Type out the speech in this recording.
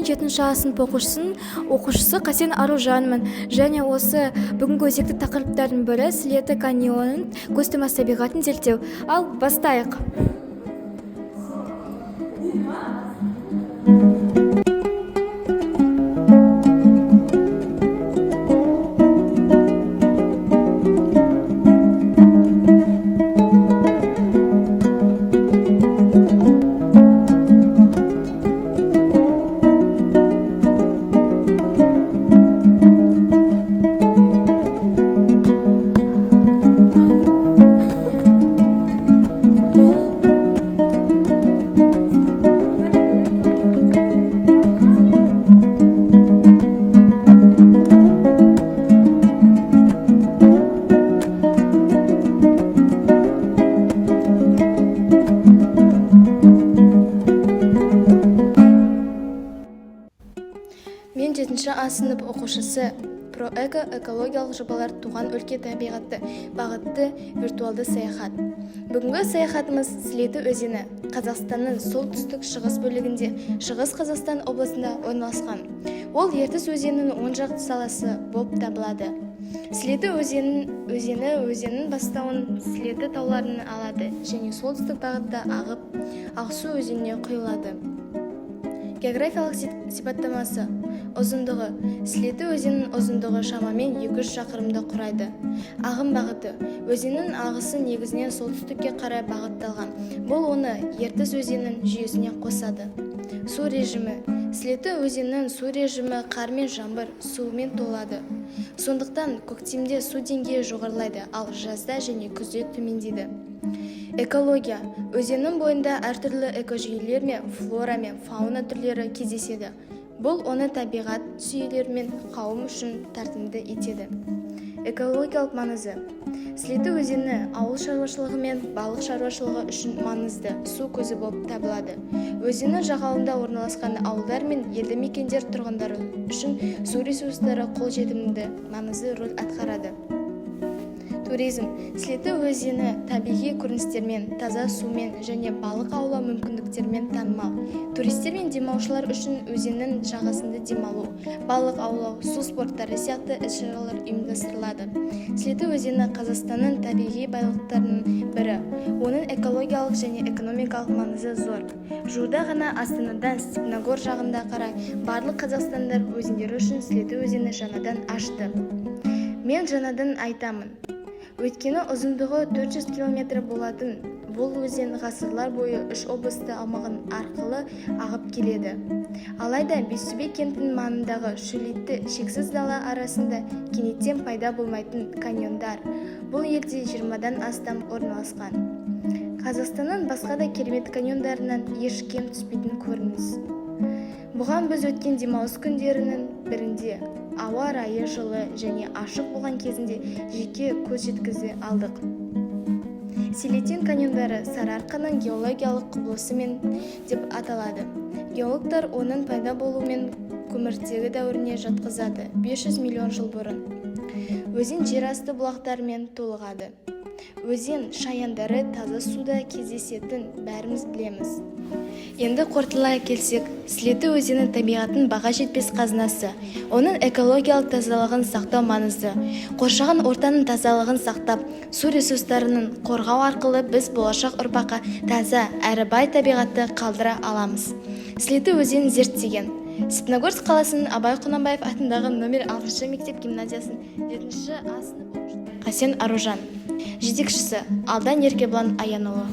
7 А сынып оқушысы Қасен Аружанмын. Және осы бүгінгі өзекті тақырыптардың бірі Сілеті каньонын көз тоймас табиғатын зерттеу. Ал бастайық. Мен 7 А сынып оқушысы Проэко экологиялық жобалар туған өлке табиғатты бағытты виртуалды саяхат. Бүгінгі саяхатымыз Сілеті өзені, Қазақстанның солтүстік шығыс бөлігінде, Шығыс Қазақстан облысында орналасқан. Ол Ертіс өзенінің оң жақ саласы болып табылады. Сілеті өзенінің бастауын Сілеті тауларынан алады және солтүстік бағытта ағып Ақсу өзеніне құйылады. Географиялық сипаттамасы: ұзындығы. Сілеті өзенінің ұзындығы шамамен 200 шақырымды құрайды. Ағым бағыты. Өзеннің ағысы негізінен солтүстікке қарай бағытталған. Бұл оны Ертіс өзенінің жүйесіне қосады. Су режимі. Сілеті өзенінің су режимі қар мен жаңбыр суымен толады. Сондықтан көктемде су деңгейі жоғарылайды, ал жазда және күзде төмендейді. Экология. Өзеннің бойында әртүрлі экожүйелер мен флора мен фауна түрлері кездеседі. Бұл оны табиғат сүйелер мен қауым үшін тартымды етеді. Экологиялық маңызы. Сілеті өзені ауыл шаруашылығы мен балық шаруашылығы үшін маңызды су көзі болып табылады. Өзеннің жағалауында орналасқан ауылдар мен елді мекендер тұрғындары үшін су ресурстары қолжетімді маңызды рөл атқарады. Туризм. Сілеті өзені табиғи көріністермен, таза сумен және балық аулау мүмкіндіктермен танымал. Туристер мен демалушылар үшін өзеннің жағасында демалу, балық аулау, су спорттары сияқты іс-шаралар ұйымдастырылады. Сілеті өзені Қазақстанның табиғи байлықтарының бірі. Оның экологиялық және экономикалық маңызы зор. Жуырда ғана Астанадан Степногор жағында қарай барлық қазақстандар өзендері үшін Сілеті өзені жаңадан ашты. Мен жаңадан айтамын. Өйткені ұзындығы 400 км болатын бұл өзен ғасырлар бойы 3 облысты аумағын арқылы ағып келеді. Алайда Бестөбе кентінің маңындағы шөлейтті шексіз дала арасында кенеттен пайда болмайтын каньондар. Бұл елде 20-дан астам орналасқан. Қазақстанның басқа да керемет каньондарынан еш кем түспейтін көрініс. Бұған біз өткен демалыс күндерінің бірінде ауа райы жылы және ашық болған кезінде жеке көз жеткізе алдық. Сілетен каньондары Сарыарқаның геологиялық құбылысымен деп аталады. Геологтар оның пайда болуымен көміртегі дәуіріне жатқызады 500 миллион жыл бұрын. Өзен жерасты бұлақтарымен толығады. Өзен шаяндары таза суда кездесетін бәріміз білеміз. Енді қорытындылай келсек, Сілеті өзені табиғаттың баға жетпес қазынасы. Оның экологиялық тазалығын сақтау маңызды. Қоршаған ортаның тазалығын сақтап, су ресурстарының қорғау арқылы біз болашақ ұрпаққа таза әрі бай табиғатты қалдыра аламыз. Сілеті өзенін зерттеген Степногорск қаласының Абай Құнанбаев атындағы номер 6 мектеп гимназиясының 7 А сынып оқушысы Қасен Аружан. Жетекшісі Алдан Еркебұлан Аянұлы.